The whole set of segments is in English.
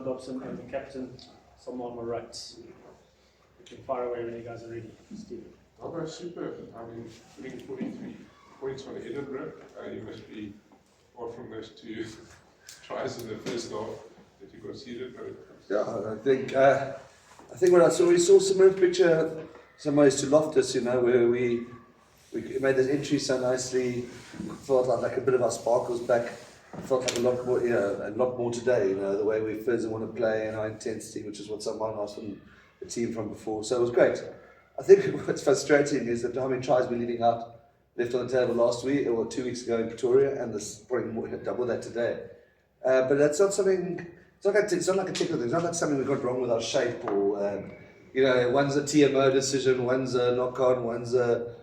John Dobson, and the captain, someone on my right. You can fire away when you guys are ready. Steve. Oh, that's super. I mean, winning 43 points on Edinburgh, you must be, apart from those two tries in the first half that you conceded. Yeah, I think when we saw Simone's picture, some ways to Loftus, you know, where we made this entry so nicely, felt like a bit of our sparkles back. Felt like a lot more, a lot more today. You know, the way we first want to play and our intensity, which is what someone asked from the team from before. So it was great. I think what's frustrating is that how many tries we're leaving out left on the table last week or 2 weeks ago in Pretoria, and there's probably more, double that today. But that's not something. It's not like a technical thing. It's not like something we got wrong with our shape or. One's a TMO decision, one's a knock-on, one's a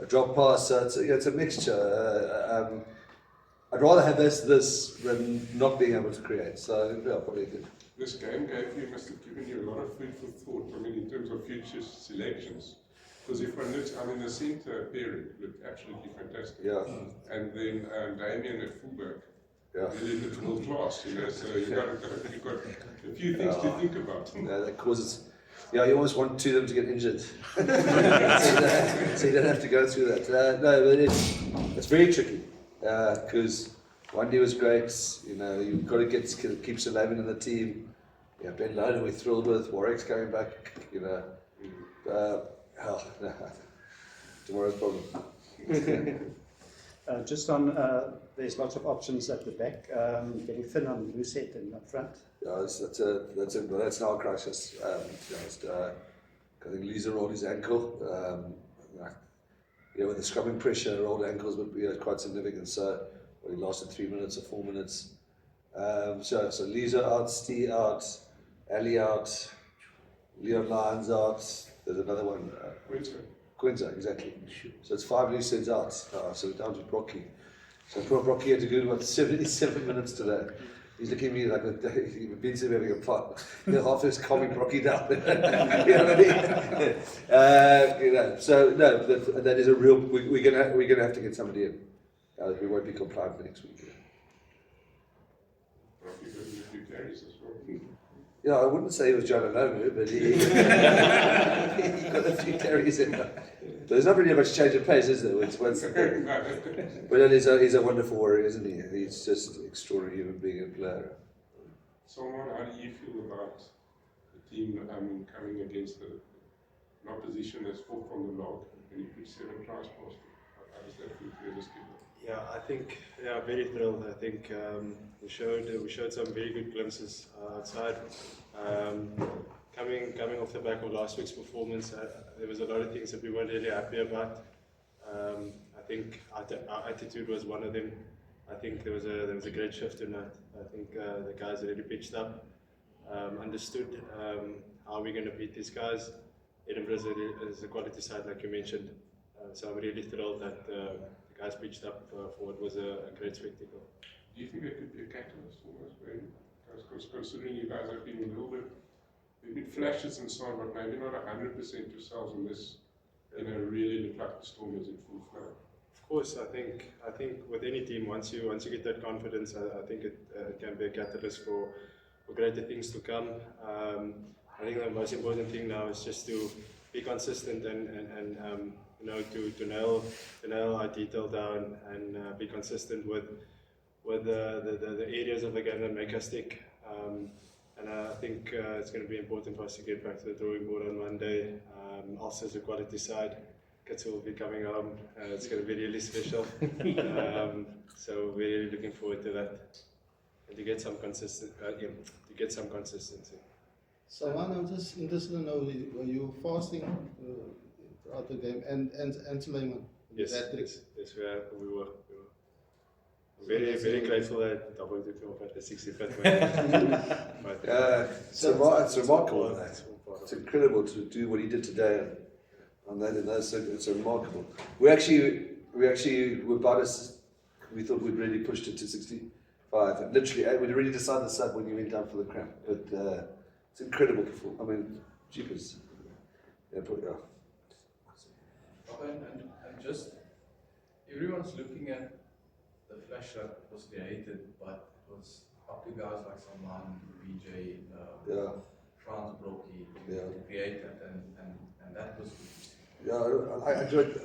drop pass. So it's a mixture. I'd rather have this than not being able to create. So yeah, probably good. This game must have given you a lot of food for thought. I mean, in terms of future selections, because if one looks, I mean, the centre pairing looked absolutely fantastic. Yeah. And then Damien at fullback. Yeah. Really looked world class. So you've got a few things to think about. Yeah, that causes. Yeah, you always want them to get injured, so you don't have to go through that. No, but it's very tricky because one day was great. You know, you've got to keep Sullivan in the team. Yeah, Ben Loner we're thrilled with. Warwick's coming back. You know, no, tomorrow's problem. Just on, there's lots of options at the back. Getting thin on Lucette and up front. Yeah, that's now a crisis. To be honest, I think Lisa rolled his ankle. With the scrubbing pressure, rolled ankles would be quite significant. So he lasted 3 minutes or 4 minutes. So Lisa out, Steve out, Ali out, Leon Lyons out. There's another one. Quinta, exactly. So it's 5 loose ends out. So we're down to Brocky. So poor Brocky had to go about 77 minutes today. He's looking at me like he's been to having a pot. Half his calming Brocky down. You know what I mean? So no, that is a real. We're gonna have to get somebody in. We won't be compliant for next week. Brocky got a few carries as well. Yeah, I wouldn't say he was John Alomu, but he got a few carries in. There's not really much change of pace, is there? But he's a wonderful warrior, isn't he? He's just extraordinary human being and player. Someone, how do you feel about the team coming against an opposition that's 4 from the log and you put 7 tries past it? How does that feel to you as a skipper? Yeah, I think, very thrilled. I think we showed some very good glimpses outside. Coming off the back of last week's performance, there was a lot of things that we weren't really happy about. I think our attitude was one of them. I think there was a great shift in that. I think the guys really pitched up, understood how we're going to beat these guys. Edinburgh is a quality side, like you mentioned. So I'm really thrilled that the guys pitched up for what was a great spectacle. Do you think that could be a catalyst almost, really? Because considering you guys have been a little bit, there have been flashes and so on, but maybe not 100% yourselves on this, really look like the Storm is in full flow. Of course, I think with any team, once you get that confidence, I think it can be a catalyst for greater things to come. I think the most important thing now is just to be consistent and to nail our detail down and be consistent with the areas of the game that make us tick. And I think it's going to be important for us to get back to the drawing board on Monday. Also, as a quality side, kids will be coming home. It's going to be really special. So we're really looking forward to that and to get some consistency. So, I'm just interested to know, were you fasting throughout the game and Suleiman? Yes, we were. Very grateful that double took off at the 65th minute. It's remarkable. It's incredible to do what he did today. And it's remarkable. We actually were about us. We thought we'd really pushed it to 65. And literally, we'd already decided the sub when you went down for the cramp. But it's incredible performance. I mean, jeepers. Yeah, probably. And just everyone's looking at the flash that was created, but it was up to guys like Salman, BJ, Yeah. France, Brockie, Yeah. to create that, and that was Yeah, I enjoyed.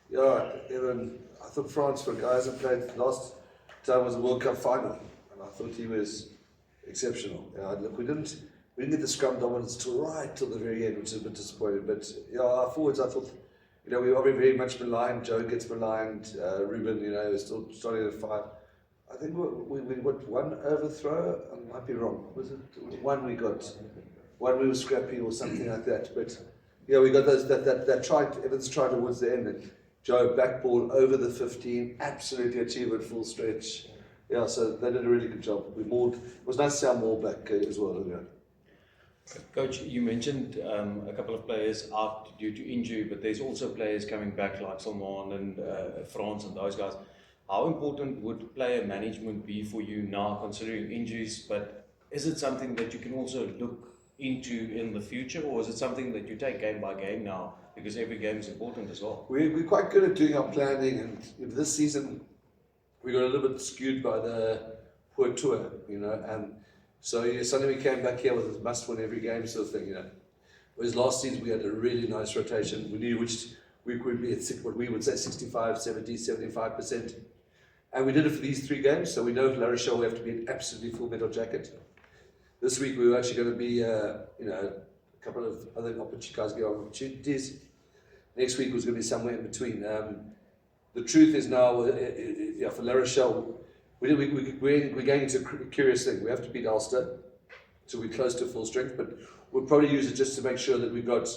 Yeah, even I thought France for guys that played last time was a World Cup final, and I thought he was exceptional. Yeah, look, we didn't get the scrum dominance till the very end, which is a bit disappointing. But yeah, our forwards, I thought, we are very much maligned. Joe gets maligned. Ruben, is still starting at 5. I think we got one overthrow. I might be wrong. Was it one we got? One we were scrappy or something like that. But yeah, we got those that tried. Evans tried towards the end. And Joe backball over the 15, absolutely achieved it full stretch. Yeah, so they did a really good job. It was nice to see our maul back as well. Yeah. Coach, you mentioned a couple of players out due to injury, but there's also players coming back like Salman and France and those guys. How important would player management be for you now, considering injuries? But is it something that you can also look into in the future, or is it something that you take game by game now, because every game is important as well? We're quite good at doing our planning, and this season we got a little bit skewed by the poor tour, and so suddenly we came back here with a must-win every game sort of thing, Whereas last season we had a really nice rotation. We knew which week would be at what we would say 65, 70, 75%. And we did it for these 3 games, so we know for La Rochelle we have to be an absolutely full metal jacket. This week we were actually going to be, a couple of other opportunities. Next week was going to be somewhere in between. The truth is now, for La Rochelle, we're going into a curious thing. We have to beat Ulster, so we're close to full strength, but we'll probably use it just to make sure that we've got,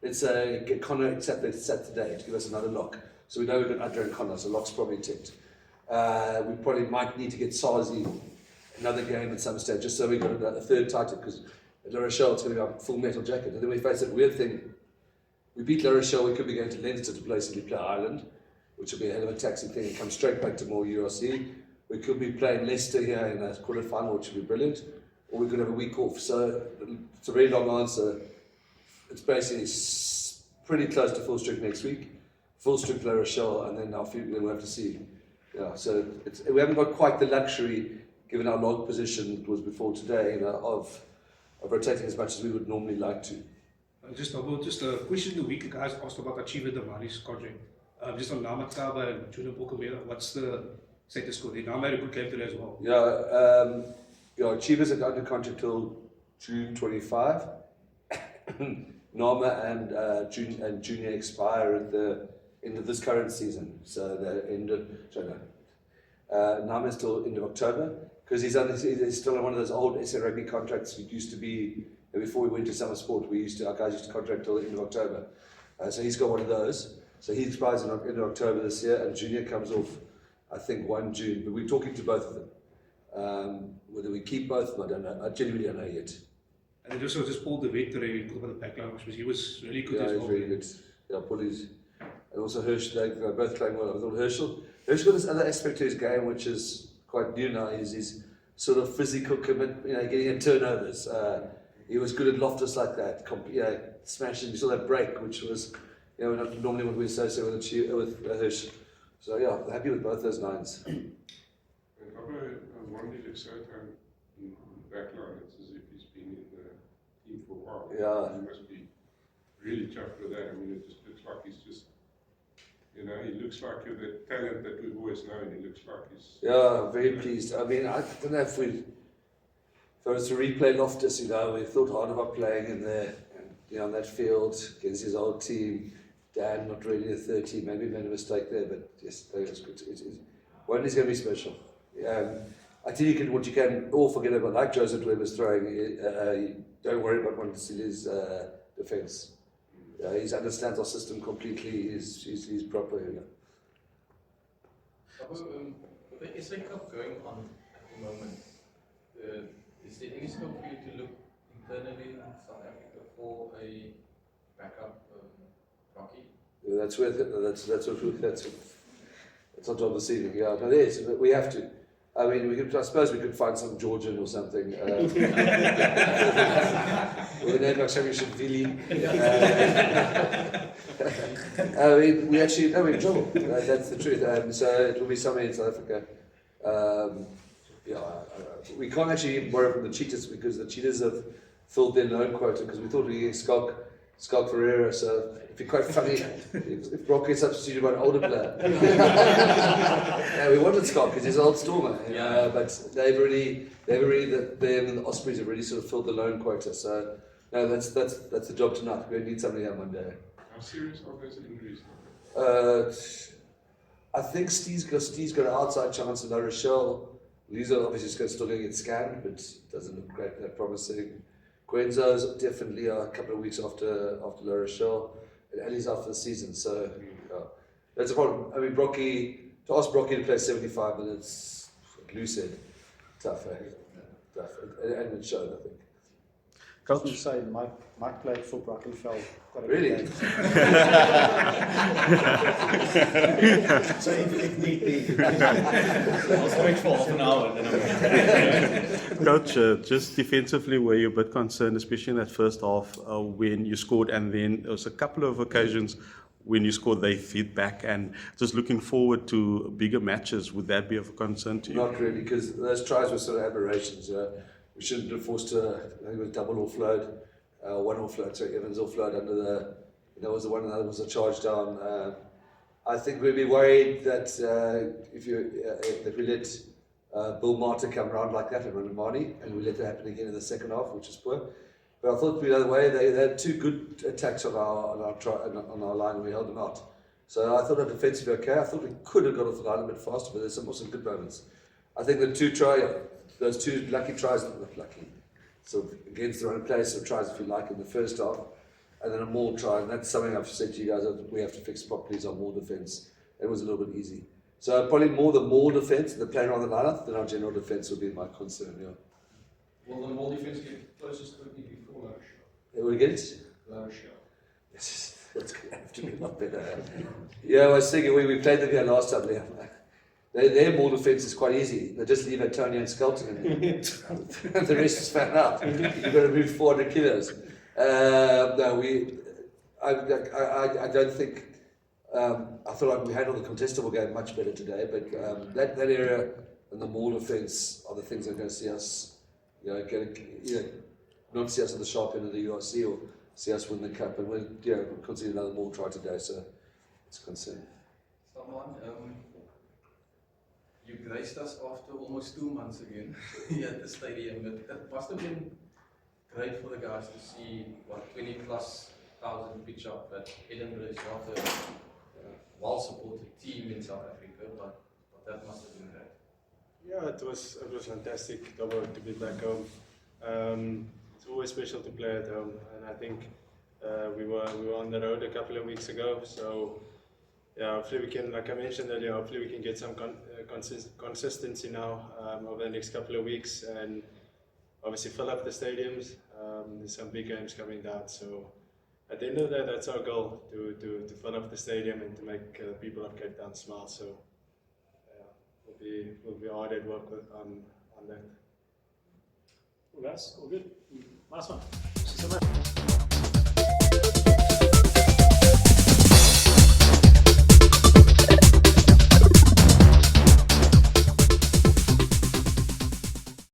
let's say, get Connor set today to give us another lock. So we know we've got Adrian Connor, so lock's probably ticked. We probably might need to get Sazi another game at some stage, just so we've got a third title, because at La Rochelle it's going to be a full metal jacket. And then we face that weird thing. We beat La Rochelle, we could be going to Leinster to basically play Ireland, which will be a hell of a taxing thing and come straight back to more URC. We could be playing Leicester here in a quarter final, which would be brilliant, or we could have a week off. So it's a very long answer. It's basically pretty close to full strength next week, full strength La Rochelle, and then we'll have to see. Yeah, so we haven't got quite the luxury, given our log position it was before today, of rotating as much as we would normally like to. Just a question the week, guys asked about achieving the Malis contract. Just on Namakaba and Junior Bokamera, what's the status quo? They now made a good game today as well. Yeah, Achievers are under contract till June 25. Nama and Junior expire at the end of this current season. So the end of Nama is till end of October, because he's still on one of those old SA Rugby contracts. It used to be before we went to summer sport. Our guys used to contract till the end of October. So he's got one of those. So he expires in end of October this year, and Junior comes off, I think, 1 June. But we're talking to both of them. Whether we keep both of them, I don't know. I genuinely don't know yet. And then also just Paul de Wet today, we talked about the backline, which he was really good as well. Yeah, he's really good. Yeah, Paul is. And also Herschel, they're both playing well. I thought Herschel got this other aspect to his game, which is quite new now, is his sort of physical commitment, getting in turnovers. He was good at Loftus like that, smashing. You saw that break, which was, not normally what we associate with Herschel. So yeah, happy with both those 9s. And Wandi looks so in the back line. It's as if he's been in the team for a while. Yeah. He must be really tough with that. I mean, it just looks like he's just, he looks like the talent that we've always known. He looks like he's... Yeah, very pleased. I mean, I don't know if I was to replay Loftus, we thought hard about playing in there, on that field against his old team. Dan, not really a 13, maybe made a mistake there, but yes, it was good. One is going to be special. I think what you can all forget about, like Joseph Weber's throwing, don't worry about Montesilla's defence. He understands our system completely, he's proper. The SA Cup going on at the moment, is there any scope for you to look internally in South Africa for a backup Rocky? Yeah, that's our job this evening. Yeah, no, it is. We have to. I mean, I suppose we could find some Georgian or something. With a name like Shevishvili. I mean, we're in trouble. That's the truth. So it will be somewhere in South Africa. we can't actually borrow from the Cheetahs because the Cheetahs have filled their loan quota because we thought we were getting Schalk Ferreira, so it'd be quite funny if Brock gets substituted by an older player. Yeah, we wanted Schalk because he's an old Stormer, but they've already them and the Ospreys have already sort of filled the loan quota. So no, that's the job tonight. We need somebody on Monday. How serious are those injuries? I think Steve's got an outside chance in La Rochelle. Lisa obviously is still going to get scanned, but doesn't look great, promising. Gwenzo's definitely a couple of weeks after La Rochelle, and Ellie's out for the season, so that's a problem. I mean, to ask Brocky to play 75 minutes, lucid, tough, tough, and it showed, I think. I was going to say, Mike played for Brackenfell quite a Really? good game. So if need be. I'll stretch for half an hour and then I'm Coach, just defensively, were you a bit concerned, especially in that first half when you scored, and then there was a couple of occasions when you scored they feed back, and just looking forward to bigger matches, would that be of a concern to you? Not really, because those tries were sort of aberrations. We shouldn't have forced I think it was double offload, one offload, so Evans offload under that was the one that was a charge down. I think we'd be worried that if we let Bill Martin come around like that and run Marnie, and we let that happen again in the second half, which is poor. But I thought the other way, they had two good attacks on our line, and we held them out. So I thought our defence would be okay. I thought we could have got off the line a bit faster, but there's also good moments. I think those two lucky tries, not lucky, sort of against the run place, or tries if you like in the first half, and then a maul try, and that's something I've said to you guys that we have to fix properly is our maul defence. It was a little bit easy. So probably more the maul defence, the playing around the lineup, than our general defence would be my concern. Yeah. Will the maul defense get closest to it before La Rochelle? They were against? La Rochelle. That's going to have to be a lot better. Yeah, I was thinking we played them here last time. Their maul defence is quite easy. They just leave Antonio and Skelton in. The rest is found out. You've got to move 400 kilos. No, I don't think. I feel like we handled the contestable game much better today, but that area and the maul defence are the things that are going to see us, not see us at the sharp end of the URC or see us win the cup, and we'll consider another maul try today, so it's a concern. Someone, you graced us after almost 2 months again here at the stadium. It must have been great for the guys to see 20,000+ pitch up at Edinburgh is not a well-supported team in South Africa, but that must have been great. Yeah, it was fantastic to be back home. It's always special to play at home, and I think we were on the road a couple of weeks ago, so yeah, hopefully we can, like I mentioned earlier, hopefully we can get some consistency now over the next couple of weeks, and obviously fill up the stadiums. There's some big games coming down, so at the end of the day, that's our goal, to fill up the stadium and to make people of Cape Town smile. So we'll be hard at work on that. Well, guys, all good. Nice one. Thank you so much.